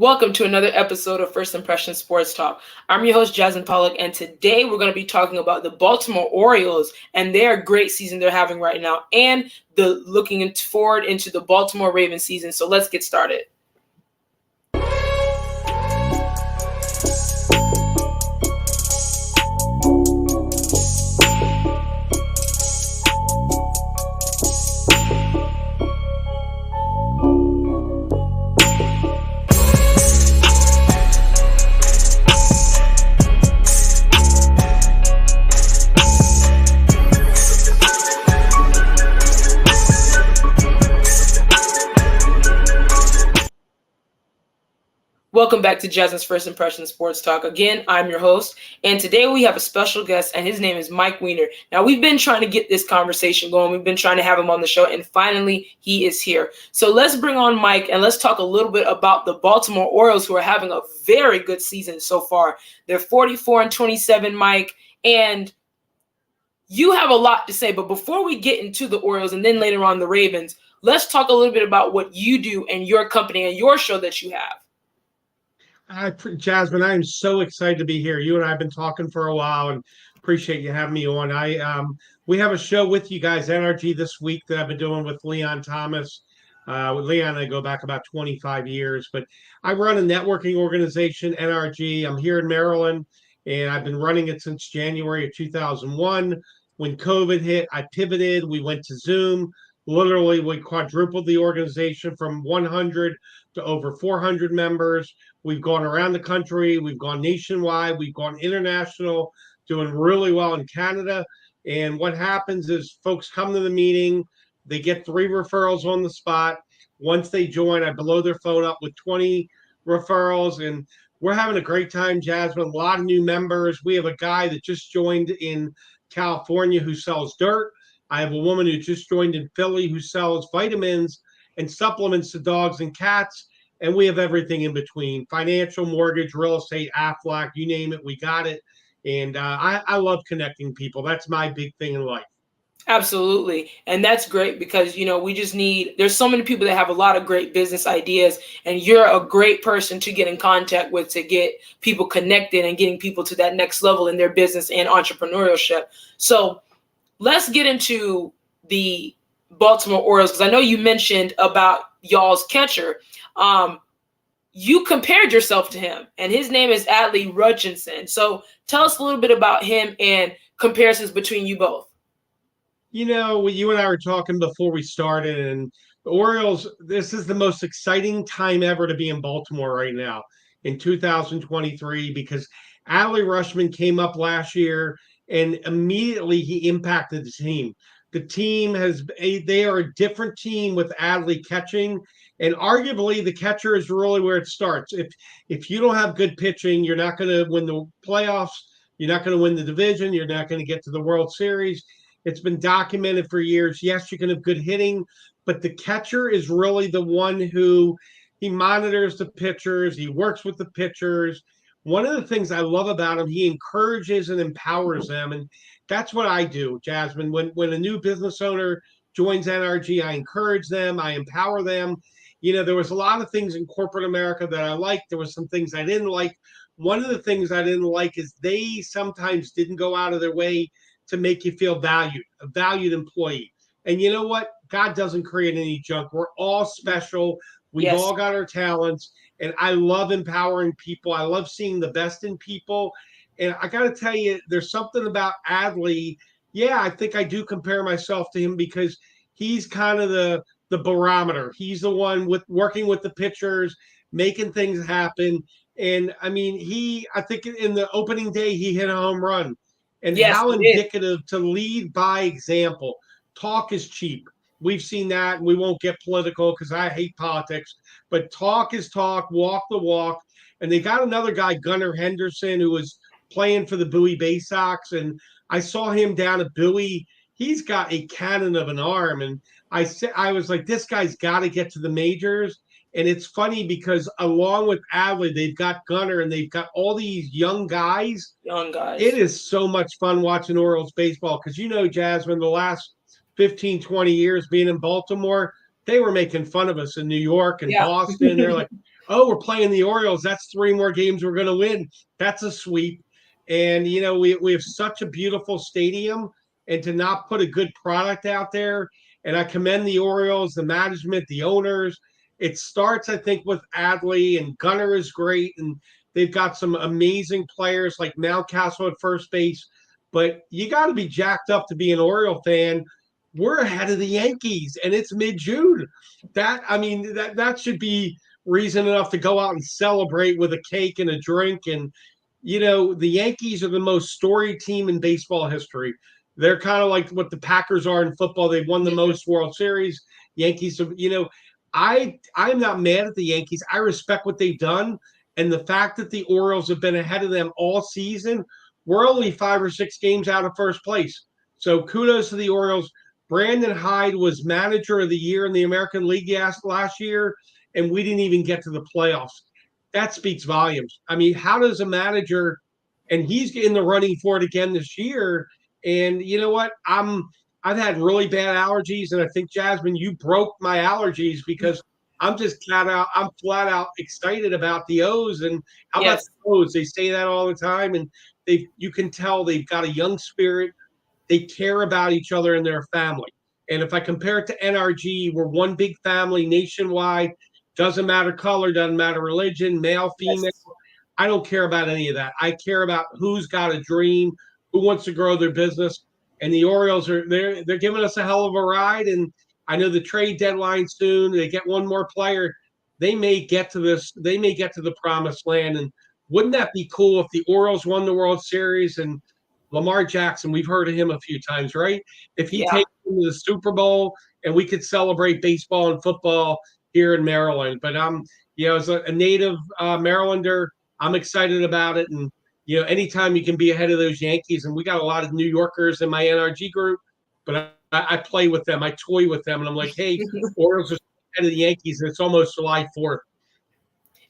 Welcome to another episode of First Impression Sports Talk. I'm your host, Jasmine Pollock, and today we're going to be talking about the Baltimore Orioles and their great season they're having right now and the looking forward into the Baltimore Ravens season. So let's get started. Welcome back to Jasmine's First Impression Sports Talk. Again, I'm your host, and today we have a special guest, and his name is Mike Weiner. Now, we've been trying to get this conversation going. We've been trying to have him on the show, and finally, he is here. So let's bring on Mike, and let's talk a little bit about the Baltimore Orioles, who are having a very good season so far. They're 44-27, Mike, and you have a lot to say. But before we get into the Orioles and then later on the Ravens, let's talk a little bit about what you do and your company and your show that you have. Jasmine, I am so excited to be here. You and I have been talking for a while, and appreciate you having me on. We have a show with you guys, NRG, this week that I've been doing with Leon Thomas. With Leon, I go back about 25 years, but I run a networking organization, NRG. I'm here in Maryland, and I've been running it since January of 2001. When COVID hit, I pivoted. We went to Zoom. Literally, we quadrupled the organization from 100 to over 400 members. We've gone around the country. We've gone nationwide. We've gone international, doing really well in Canada. And what happens is folks come to the meeting. They get 3 referrals on the spot. Once they join, I blow their phone up with 20 referrals. And we're having a great time, Jasmine. A lot of new members. We have a guy that just joined in California who sells dirt. I have a woman who just joined in Philly who sells vitamins and supplements to dogs and cats. And we have everything in between: financial, mortgage, real estate, Aflac, you name it, we got it. And I love connecting people. That's my big thing in life. Absolutely. And that's great because, there's so many people that have a lot of great business ideas, and you're a great person to get in contact with to get people connected and getting people to that next level in their business and entrepreneurship. So let's get into the Baltimore Orioles, because I know you mentioned about y'all's catcher. You compared yourself to him, and his name is Adley Rutchinson. So tell us a little bit about him and comparisons between you both. You know, you and I were talking before we started, and the Orioles, this is the most exciting time ever to be in Baltimore right now in 2023, because Adley Rutchinson came up last year and immediately he impacted the team. The team they are a different team with Adley catching, and arguably the catcher is really where it starts. If you don't have good pitching, you're not going to win the playoffs. You're not going to win the division. You're not going to get to the World Series. It's been documented for years. Yes, you can have good hitting, but the catcher is really the one who he monitors the pitchers. He works with the pitchers. One of the things I love about him, he encourages and empowers them. And that's what I do, Jasmine. When a new business owner joins NRG, I encourage them. I empower them. You know, there was a lot of things in corporate America that I liked. There was some things I didn't like. One of the things I didn't like is they sometimes didn't go out of their way to make you feel valued, a valued employee. And you know what? God doesn't create any junk. We're all special. We've all got our talents. And I love empowering people. I love seeing the best in people. And I got to tell you, there's something about Adley. Yeah, I think I do compare myself to him because he's kind of the barometer. He's the one working with the pitchers, making things happen. And I mean, I think in the opening day, he hit a home run. And how indicative to lead by example. Talk is cheap. We've seen that, and we won't get political because I hate politics. But talk is talk, walk the walk. And they got another guy, Gunnar Henderson, who was playing for the Bowie Bay Sox. And I saw him down at Bowie. He's got a cannon of an arm. And I was like, this guy's got to get to the majors. And it's funny because along with Adley, they've got Gunnar and they've got all these young guys. It is so much fun watching Orioles baseball because, you know, Jasmine, the last 15, 20 years being in Baltimore, they were making fun of us in New York and Boston. They're like, oh, we're playing the Orioles. That's three more games we're going to win. That's a sweep. And, we have such a beautiful stadium, and to not put a good product out there. And I commend the Orioles, the management, the owners. It starts, I think, with Adley, and Gunnar is great. And they've got some amazing players like Mountcastle at first base. But you got to be jacked up to be an Oriole fan. We're ahead of the Yankees, and it's mid-June. That should be reason enough to go out and celebrate with a cake and a drink. And the Yankees are the most storied team in baseball history. They're kind of like what the Packers are in football. They've won the most World Series. Yankees have, I'm not mad at the Yankees. I respect what they've done. And the fact that the Orioles have been ahead of them all season, we're only 5 or 6 games out of first place. So kudos to the Orioles. Brandon Hyde was manager of the year in the American League last year, and we didn't even get to the playoffs. That speaks volumes. I mean, how does a manager, and he's in the running for it again this year. And you know what? I've had really bad allergies, and I think, Jasmine, you broke my allergies because I'm flat out excited about the O's. And how about Yes. the O's? They say that all the time, and you can tell they've got a young spirit. They care about each other and their family. And if I compare it to NRG, we're one big family nationwide. Doesn't matter color, doesn't matter religion, male, female. Yes. I don't care about any of that. I care about who's got a dream, who wants to grow their business. And the Orioles they're giving us a hell of a ride. And I know the trade deadline soon. They get one more player. They may get to this. They may get to the promised land. And wouldn't that be cool if the Orioles won the World Series and Lamar Jackson? We've heard of him a few times, right? If he Yeah. takes them to the Super Bowl and we could celebrate baseball and football here in Maryland. But as a native Marylander, I'm excited about it. And anytime you can be ahead of those Yankees, and we got a lot of New Yorkers in my NRG group, but I play with them, I toy with them, and I'm like, hey, Orioles are ahead of the Yankees, and it's almost July 4th.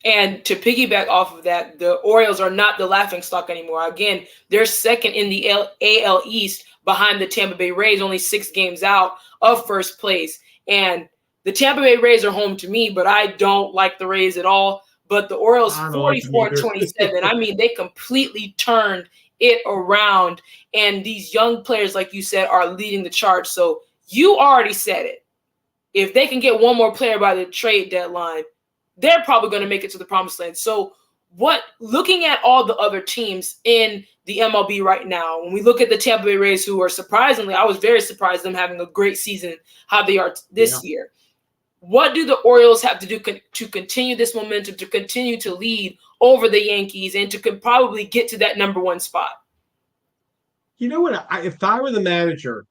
And to piggyback off of that, the Orioles are not the laughing stock anymore. Again, they're second in the AL East behind the Tampa Bay Rays, only 6 games out of first place. And the Tampa Bay Rays are home to me, but I don't like the Rays at all. But the Orioles, I don't like them 44-27. I mean, they completely turned it around. And these young players, like you said, are leading the charge. So you already said it. If they can get one more player by the trade deadline, they're probably going to make it to the promised land. So looking at all the other teams in the MLB right now, when we look at the Tampa Bay Rays, who are surprisingly, I was very surprised them having a great season, how they are this year. What do the Orioles have to do to continue this momentum, to continue to lead over the Yankees, and to probably get to that number 1 spot? You know what? If I were the manager,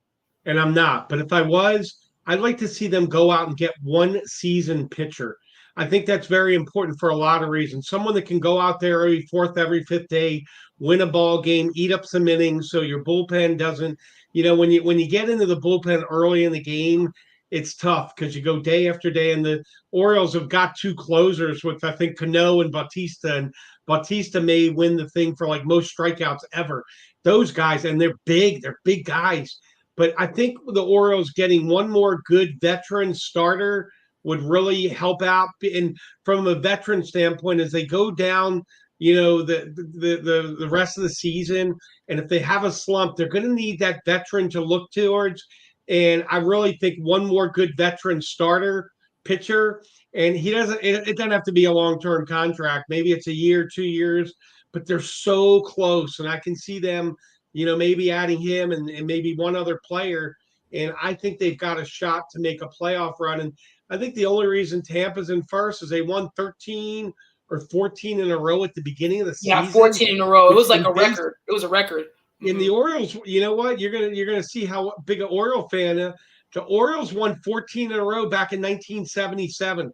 and I'm not, but if I was, I'd like to see them go out and get one seasoned pitcher. I think that's very important for a lot of reasons. Someone that can go out there every fourth, every fifth day, win a ball game, eat up some innings, so your bullpen doesn't. When you get into the bullpen early in the game, it's tough because you go day after day. And the Orioles have got 2 closers with, I think, Cano and Bautista, and Bautista may win the thing for like most strikeouts ever. Those guys, and they're big guys. But I think the Orioles getting one more good veteran starter would really help out. And from a veteran standpoint, as they go down, the rest of the season, and if they have a slump, they're going to need that veteran to look towards. And I really think one more good veteran starter pitcher, and it doesn't have to be a long-term contract. Maybe it's a year, 2 years, but they're so close. And I can see them, maybe adding him and maybe one other player. And I think they've got a shot to make a playoff run. And I think the only reason Tampa's in first is they won 13 or 14 in a row at the beginning of the season. Yeah, 14 in a row. It was like a record. It was a record. In the Orioles, you know what? You're gonna see how big an Oriole fan. The Orioles won 14 in a row back in 1977.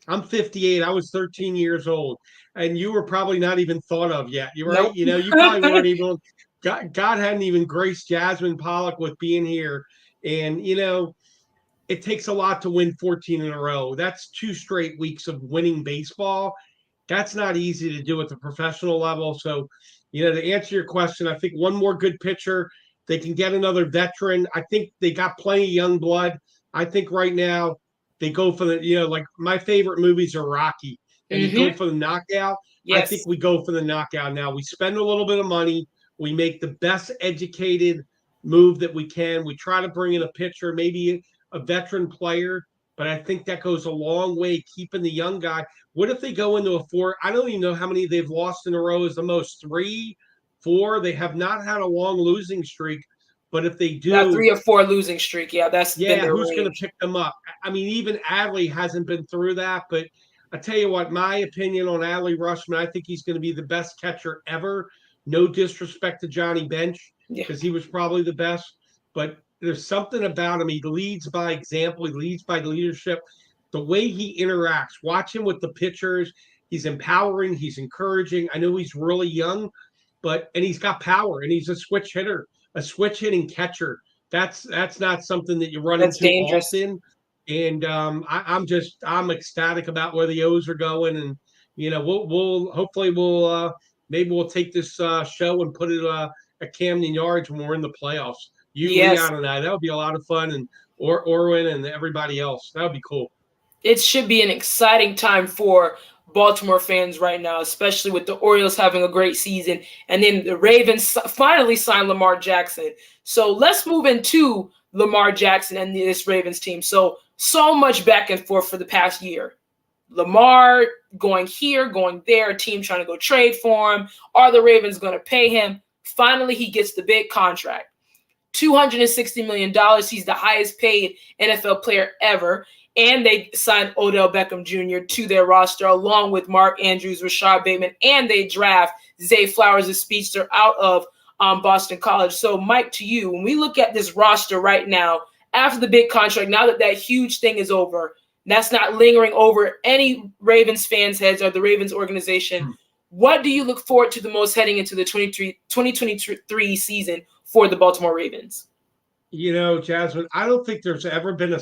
I'm 58. I was 13 years old, and you were probably not even thought of yet. You're right. Nope. You probably weren't even. God hadn't even graced Jasmine Pollock with being here, and it takes a lot to win 14 in a row. That's 2 straight weeks of winning baseball. That's not easy to do at the professional level. So, to answer your question, I think one more good pitcher, they can get another veteran. I think they got plenty of young blood. I think right now they go for like my favorite movies are Rocky. and you go Mm-hmm. for the knockout, I think Yes. we go for the knockout now. We spend a little bit of money. We make the best educated move that we can. We try to bring in a pitcher, maybe a veteran player, but I think that goes a long way keeping the young guy. What if they go into a four? I don't even know how many they've lost in a row. Is the most three, four? They have not had a long losing streak, but if they That do, 3 or 4 losing streak. Yeah, that's been yeah, their who's going to range. pick them up? I mean, even Adley hasn't been through that, but I tell you what, my opinion on Adley Rushman, I think he's going to be the best catcher ever. No disrespect to Johnny Bench, Yeah. because he was probably the best, but there's something about him. He leads by example, he leads by leadership. The way he interacts, watch him with the pitchers. He's empowering, he's encouraging. I know he's really young, and he's got power and he's a switch hitter, a switch hitting catcher. That's not something that you run That's into dangerous. often. And I'm ecstatic about where the O's are going, and we'll hopefully maybe we'll take this show and put it at Camden Yards when we're in the playoffs. You, Yes. Leon, and I. That would be a lot of fun, and Orwin and everybody else. That would be cool. It should be an exciting time for Baltimore fans right now, especially with the Orioles having a great season. And then the Ravens finally signed Lamar Jackson. So let's move into Lamar Jackson and this Ravens team. So much back and forth for the past year. Lamar going here, going there, a team trying to go trade for him. Are the Ravens going to pay him? Finally, he gets the big contract. $260 million. He's the highest paid NFL player ever. And they signed Odell Beckham Jr. to their roster, along with Mark Andrews, Rashad Bateman, and they draft Zay Flowers, a speedster out of Boston College. So, Mike, to you, when we look at this roster right now, after the big contract, now that that huge thing is over, that's not lingering over any Ravens fans' heads or the Ravens organization, what do you look forward to the most heading into the 2023 season for the Baltimore Ravens? Jasmine, I don't think there's ever been a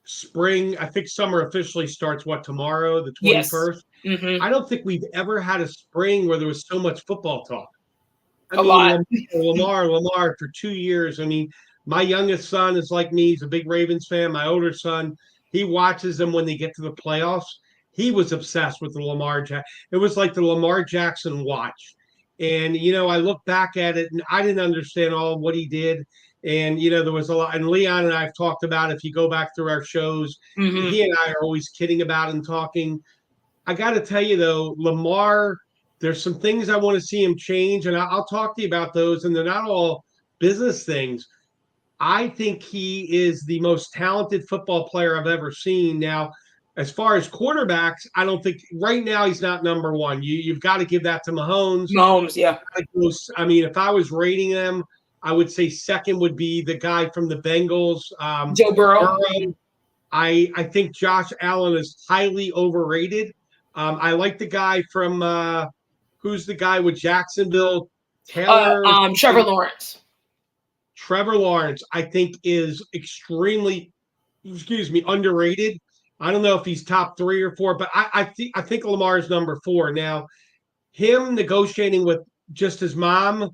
spring. I think summer officially starts tomorrow, the Yes. 21st. Mm-hmm. I don't think we've ever had a spring where there was so much football talk. I A mean, lot. Lamar for 2 years. I mean, my youngest son is like me. He's a big Ravens fan. My older son, he watches them when they get to the playoffs. He was obsessed with the Lamar Jackson. It was like the Lamar Jackson watch. And, I look back at it and I didn't understand all what he did. And, there was a lot. And Leon and I have talked about, if you go back through our shows, Mm-hmm. he and I are always kidding about and talking. I got to tell you, though, Lamar, there's some things I want to see him change, and I'll talk to you about those. And they're not all business things. I think he is the most talented football player I've ever seen. Now, as far as quarterbacks, I don't think right now he's not number one. You've got to give that to Mahomes. Mahomes, yeah. I mean, if I was rating them, I would say second would be the guy from the Bengals, Joe Burrow. Burrow. I think Josh Allen is highly overrated. I like the guy from who's the guy with Jacksonville, Taylor or Trevor something. Lawrence. Trevor Lawrence, I think, is extremely, underrated. I don't know if he's top three or four, but I think Lamar is number four. Now, him negotiating with just his mom,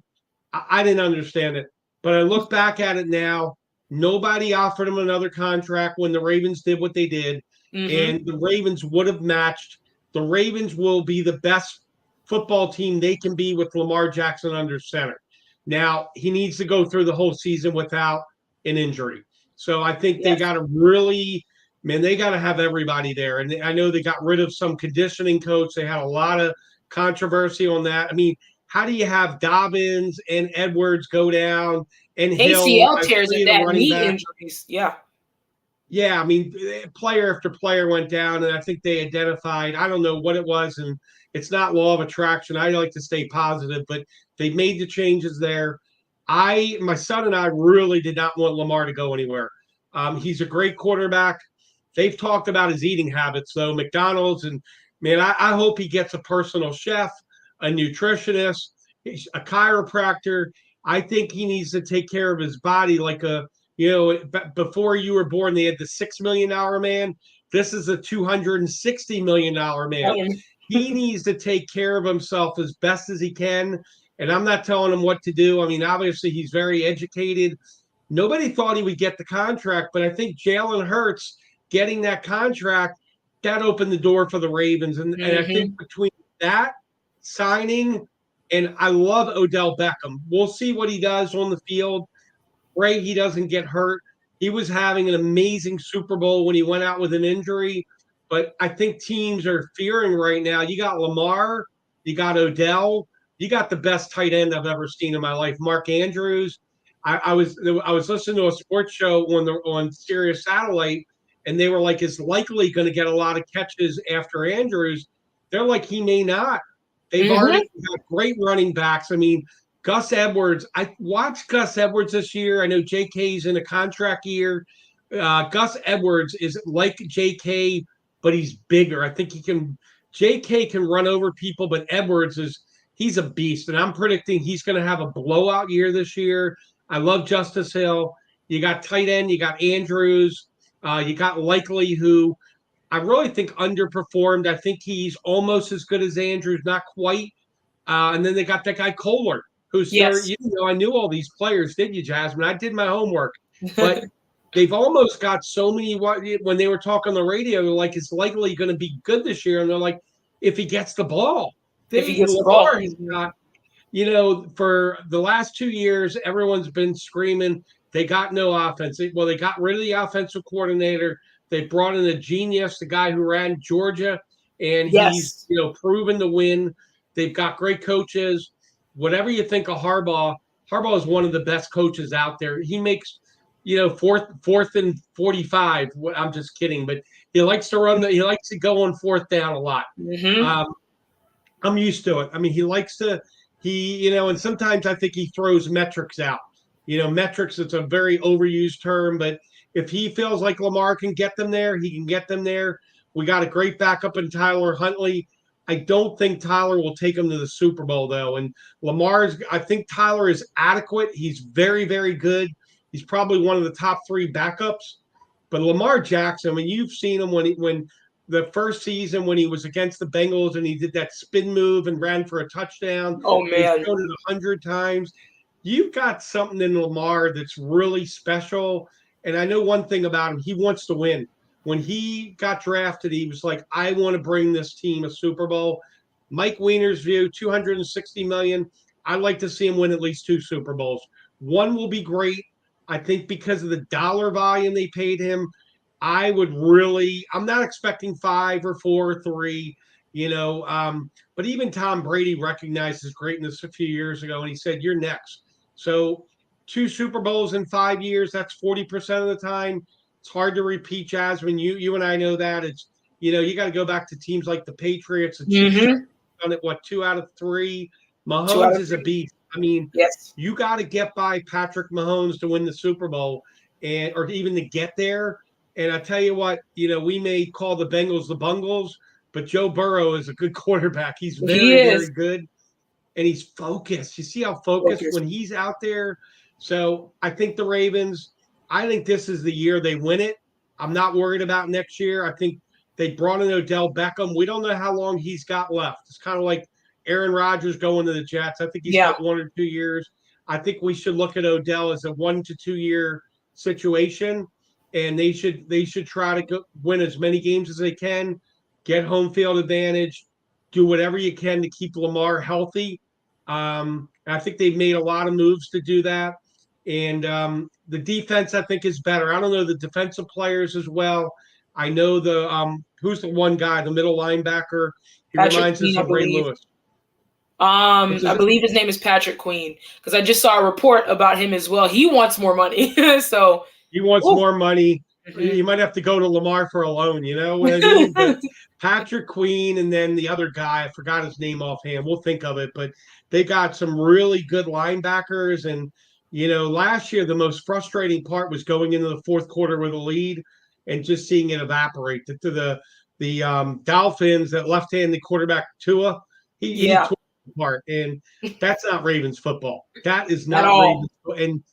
I didn't understand it. But I look back at it now. Nobody offered him another contract when the Ravens did what they did, Mm-hmm. and the Ravens would have matched. The Ravens will be the best football team they can be with Lamar Jackson under center. Now, he needs to go through the whole season without an injury. So I think they Yes. got to really, man, they got to have everybody there. And I know they got rid of some conditioning coach. They had a lot of controversy on that. I mean, how do you have Dobbins and Edwards go down and Hill ACL as tears three and of the that running knee backs? injuries. Yeah. Yeah, I mean, player after player went down, and I think they identified, I don't know what it was, and it's not law of attraction. I like to stay positive, but they made the changes there. My son and I really did not want Lamar to go anywhere. He's a great quarterback. They've talked about his eating habits, though, McDonald's, and man, I hope he gets a personal chef, a nutritionist, a chiropractor. I think he needs to take care of his body like before you were born, they had the $6 million man. This is a $260 million man. Um, He needs to take care of himself as best as he can. And I'm not telling him what to do. I mean, obviously, he's very educated. Nobody thought he would get the contract, but I think Jalen Hurts getting that contract, that opened the door for the Ravens. And I think Hmm. between that signing and I love Odell Beckham. We'll see what he does on the field. Pray he doesn't get hurt. He was having an amazing Super Bowl when he went out with an injury. But I think teams are fearing right now. You got Lamar, you got Odell, you got the best tight end I've ever seen in my life, Mark Andrews. I was listening to a sports show on Sirius Satellite, and they were like, "Is likely going to get a lot of catches after Andrews." They're like, "He may not." They've Hmm. already got great running backs. I mean, Gus Edwards. I watched Gus Edwards this year. I know JK's in a contract year. Gus Edwards is like JK, but he's bigger. I think he can. JK can run over people, but Edwards he's a beast, and I'm predicting he's going to have a blowout year this year. I love Justice Hill. You got tight end. You got Andrews. You got Likely, who I really think underperformed. I think he's almost as good as Andrews, not quite. And then they got that guy Kohler, who's third. Yes. You know, I knew all these players, did you, Jasmine? I did my homework, but they've almost got so many. When they were talking on the radio, they're like, "It's likely going to be good this year," and they're like, "If he gets the ball." If he They gets the ball. Lamar has got, for the last 2 years, everyone's been screaming they got no offense. Well, they got rid of the offensive coordinator. They brought in a genius, the guy who ran Georgia, and he's Yes. proven to win. They've got great coaches. Whatever you think of Harbaugh, Harbaugh is one of the best coaches out there. He makes fourth and 45. I'm just kidding, but he likes to run. He likes to go on fourth down a lot. Hmm. Um, I'm used to it. I mean, he likes to, and sometimes I think he throws metrics out. Metrics, it's a very overused term, but if he feels like Lamar can get them there, he can get them there. We got a great backup in Tyler Huntley. I don't think Tyler will take him to the Super Bowl, though. And I think Tyler is adequate. He's very, very good. He's probably one of the top three backups. But Lamar Jackson, I mean, you've seen him when the first season when he was against the Bengals and he did that spin move and ran for a touchdown, Oh and he's man. shown it 100 times. You've got something in Lamar that's really special. And I know one thing about him, he wants to win. When he got drafted, he was like, I want to bring this team a Super Bowl. Mike Weiner's view, 260 million. I'd like to see him win at least two Super Bowls. One will be great. I think because of the dollar volume they paid him, I'm not expecting five or four or three, but even Tom Brady recognized his greatness a few years ago and he said, You're next. So, two Super Bowls in 5 years, that's 40% of the time. It's hard to repeat, Jasmine. You and I know that. You got to go back to teams like the Patriots, the Chiefs Hmm. done it, what, 2 out of 3? Two out Mahomes of is a three. beast. I mean, Yes. you got to get by Patrick Mahomes to win the Super Bowl or even to get there. And I tell you what, we may call the Bengals the Bungles, but Joe Burrow is a good quarterback. He's He very, is very good. And he's focused. You see how focused when focused. he's out there. So I think the Ravens, I think this is the year they win it. I'm not worried about next year. I think they brought in Odell Beckham. We don't know how long he's got left. It's kind of like Aaron Rodgers going to the Jets. I think he's Yeah. got 1 or 2 years. I think we should look at Odell as a 1 to 2 year situation, and they should try to win as many games as they can, get home field advantage, do whatever you can to keep Lamar healthy. I think they've made a lot of moves to do that. And the defense, I think, is better. I don't know the defensive players as well. I know who's the one guy, the middle linebacker. He Patrick reminds us Queen, I of Ray believe. Lewis. What's I his believe his name is Patrick Queen because I just saw a report about him as well. He wants more money, so He wants oof. more money. Mhm. You might have to go to Lamar for a loan. You know what I mean? But Patrick Queen and then the other guy, I forgot his name offhand. We'll think of it. But they got some really good linebackers. And, last year, the most frustrating part was going into the fourth quarter with a lead and just seeing it evaporate. To the Dolphins, that left-handed quarterback Tua, he Yeah, tore it apart. And that's not Ravens football. That is at not all. Ravens.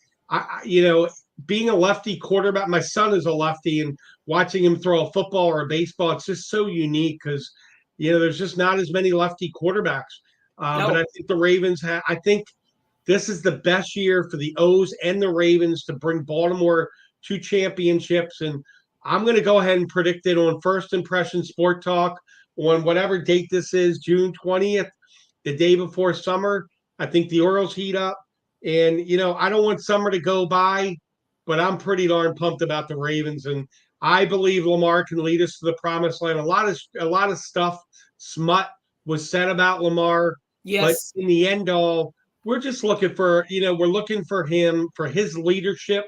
And being a lefty quarterback, my son is a lefty, and watching him throw a football or a baseball, it's just so unique because, there's just not as many lefty quarterbacks. But No. I think the Ravens I think this is the best year for the O's and the Ravens to bring Baltimore to championships. And I'm going to go ahead and predict it on First Impression Sport Talk on whatever date this is, June 20th, the day before summer. I think the Orioles heat up. And, I don't want summer to go by, but I'm pretty darn pumped about the Ravens. And I believe Lamar can lead us to the promised land. A lot of stuff, smut was said about Lamar, but Yes. in the end all, we're just looking for, we're looking for him, for his leadership,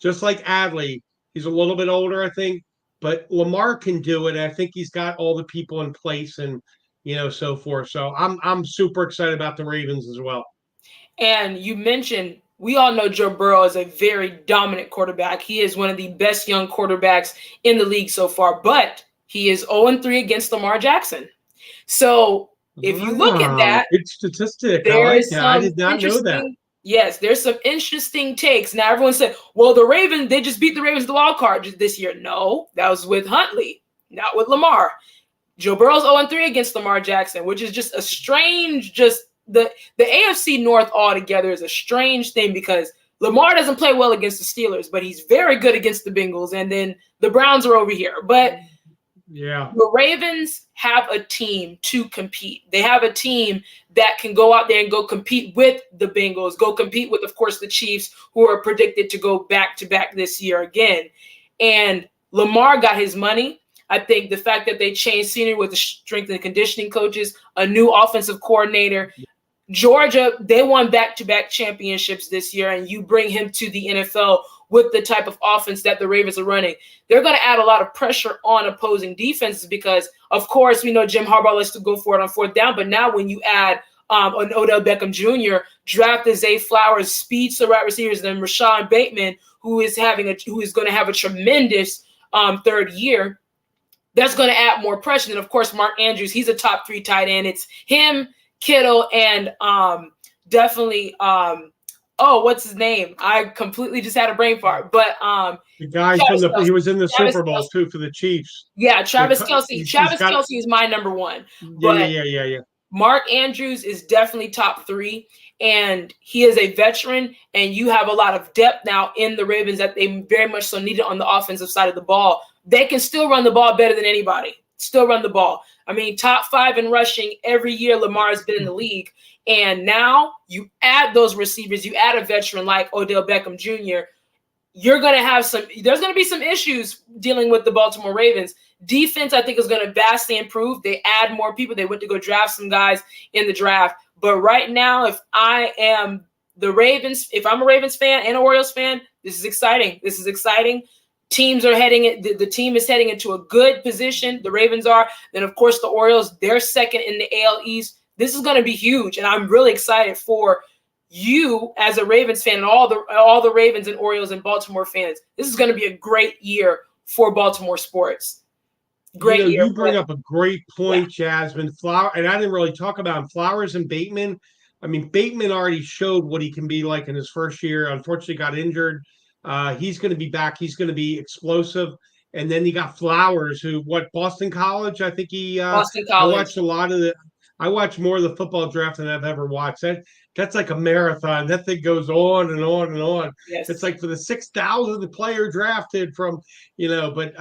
just like Adley. He's a little bit older, I think, but Lamar can do it. I think he's got all the people in place and so forth. So I'm super excited about the Ravens as well. And you mentioned, we all know Joe Burrow is a very dominant quarterback. He is one of the best young quarterbacks in the league so far, but he is 0-3 against Lamar Jackson. So if you look at Ah, that, good statistic. I there like is that. I some did not know that. interesting, yes, there's some interesting takes. Now everyone said, well, the Ravens, they just beat the Ravens the wild card this year. No, that was with Huntley, not with Lamar. Joe Burrow's 0-3 against Lamar Jackson, which is just a strange, the AFC North altogether is a strange thing because Lamar doesn't play well against the Steelers, but he's very good against the Bengals, and then the Browns are over here. But yeah, the Ravens have a team to compete. They have a team that can go out there and go compete with the Bengals, go compete with, of course, the Chiefs, who are predicted to go back-to-back this year again. And Lamar got his money. I think the fact that they changed scenery with the strength and conditioning coaches, a new offensive coordinator, Georgia, they won back-to-back championships this year, and you bring him to the NFL with the type of offense that the Ravens are running. They're going to add a lot of pressure on opposing defenses because, of course, we know Jim Harbaugh likes to go for it on fourth down, but now when you add an Odell Beckham Jr., drafted Zay Flowers, speed to wide receivers, and then Rashad Bateman, who is going to have a tremendous third year, that's going to add more pressure. And, of course, Mark Andrews, he's a top 3 tight end. It's him, Kittle, and definitely what's his name? I completely just had a brain fart. But the guy he was in the Super Bowl too for the Chiefs. Yeah, Travis Kelce. Travis got, Kelce is my number one. Yeah. Mark Andrews is definitely top 3, and he is a veteran, and you have a lot of depth now in the Ravens that they very much so needed on the offensive side of the ball. They can still run the ball better than anybody. Still run the ball. I mean, top 5 in rushing every year Lamar has been in the league. And now you add those receivers, you add a veteran like Odell Beckham Jr., there's going to be some issues dealing with the Baltimore Ravens. Defense, I think, is going to vastly improve. They add more people. They went to go draft some guys in the draft. But right now, if I'm a Ravens fan and an Orioles fan, this is exciting. This is exciting. The team is heading into a good position. The Ravens are. Then, of course, the Orioles, they're second in the AL East. This is going to be huge, and I'm really excited for you as a Ravens fan and all the Ravens and Orioles and Baltimore fans. This is going to be a great year for Baltimore sports. Great year. You bring up a great point, Jasmine. And I didn't really talk about him. Flowers and Bateman. I mean, Bateman already showed what he can be like in his first year. Unfortunately, got injured. He's going to be back. He's going to be explosive. And then you got Flowers, Boston College? I think Boston College. I watch more of the football draft than I've ever watched. That's like a marathon. That thing goes on and on and on. Yes. It's like for the 6,000th player drafted from, but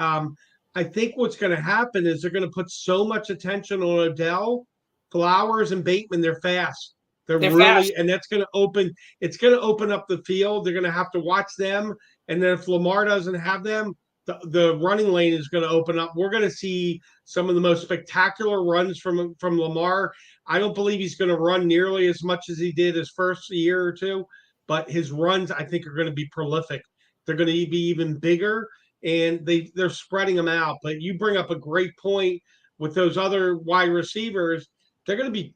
I think what's going to happen is they're going to put so much attention on Odell, Flowers, and Bateman. They're fast. They're really fast. And it's going to open up the field. They're going to have to watch them. And then if Lamar doesn't have them, the running lane is going to open up. We're going to see some of the most spectacular runs from Lamar. I don't believe he's going to run nearly as much as he did his first year or two, but his runs, I think, are going to be prolific. They're going to be even bigger, and they're spreading them out. But you bring up a great point with those other wide receivers. They're going to be,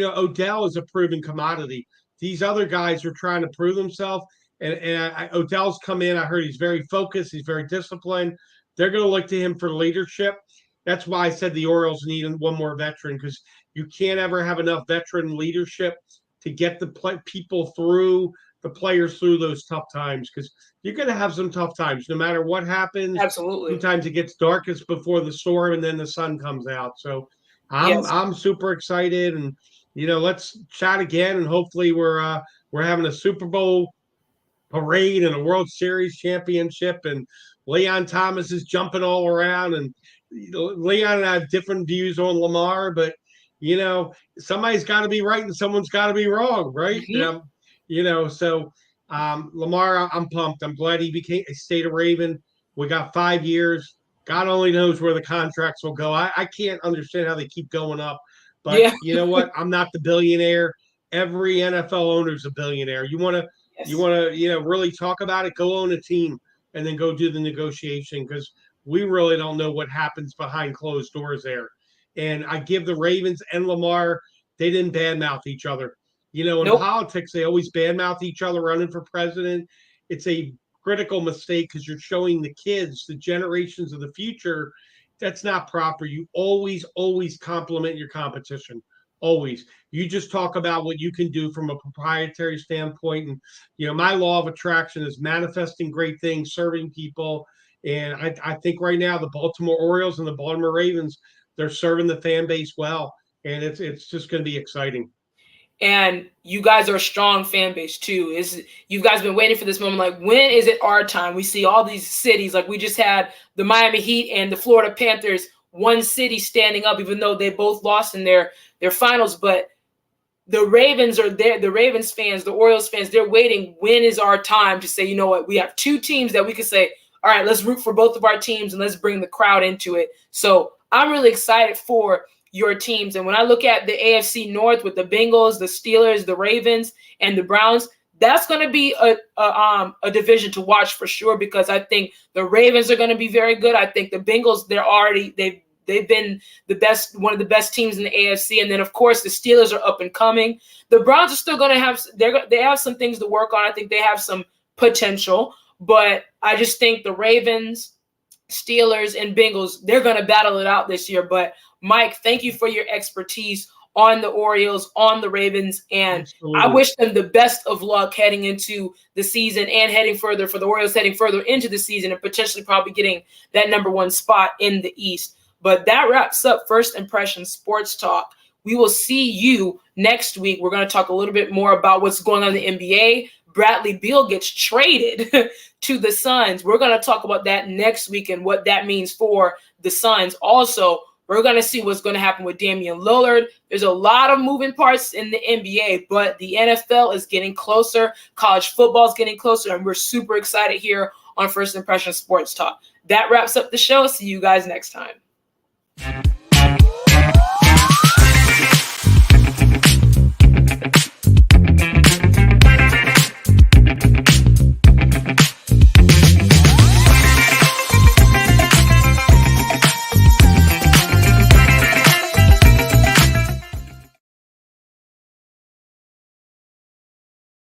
Odell is a proven commodity. These other guys are trying to prove themselves. And Odell's come in. I heard he's very focused. He's very disciplined. They're going to look to him for leadership. That's why I said the Orioles need one more veteran, because you can't ever have enough veteran leadership to get the players through those tough times, because you're going to have some tough times no matter what happens. Absolutely. Sometimes it gets darkest before the storm, and then the sun comes out. So I'm super excited, and let's chat again, and hopefully we're having a Super Bowl parade and a World Series championship, and Leon Thomas is jumping all around, and Leon and I have different views on Lamar, but somebody's got to be right and someone's got to be wrong, right? Mhm. So Lamar, I'm pumped. I'm glad he stayed a Raven. We got 5 years. God only knows where the contracts will go. I can't understand how they keep going up. But Yeah. you know what? I'm not the billionaire. Every NFL owner is a billionaire. You Yes. want to really talk about it, go own a team and then go do the negotiation, because we really don't know what happens behind closed doors there. And I give the Ravens and Lamar, they didn't badmouth each other. In Nope. politics, they always badmouth each other running for president. It's a critical mistake, because you're showing the kids, the generations of the future, that's not proper. You always compliment your competition. Always. You just talk about what you can do from a proprietary standpoint. And, my law of attraction is manifesting great things, serving people. And I think right now the Baltimore Orioles and the Baltimore Ravens, they're serving the fan base well. And it's just going to be exciting. And you guys are a strong fan base too. You guys been waiting for this moment? Like, when is it our time? We see all these cities. Like, we just had the Miami Heat and the Florida Panthers, one city standing up, even though they both lost in their finals. But the Ravens are there. The Ravens fans, the Orioles fans, they're waiting. When is our time to say, you know what? We have two teams that we can say, all right, let's root for both of our teams and let's bring the crowd into it. So I'm really excited for your teams. And when I look at the AFC North with the Bengals, the Steelers, the Ravens, and the Browns, that's going to be a division to watch for sure, because I think the Ravens are going to be very good. I think the Bengals, they've been the best, one of the best teams in the AFC. And then, of course, the Steelers are up and coming. The Browns are still going to have they have some things to work on. I think they have some potential, but I just think the Ravens, Steelers, and Bengals, they're going to battle it out this year. But Mike, thank you for your expertise on the Orioles, on the Ravens, and I Absolutely. wish them the best of luck heading into the season and heading further for the Orioles, heading further into the season and potentially probably getting that #1 spot in the East. But that wraps up First Impression Sports Talk. We will see you next week. We're going to talk a little bit more about what's going on in the NBA. Bradley Beal gets traded to the Suns. We're going to talk about that next week and what that means for the Suns. Also, we're going to see what's going to happen with Damian Lillard. There's a lot of moving parts in the NBA, but the NFL is getting closer. College football is getting closer, and we're super excited here on First Impression Sports Talk. That wraps up the show. See you guys next time.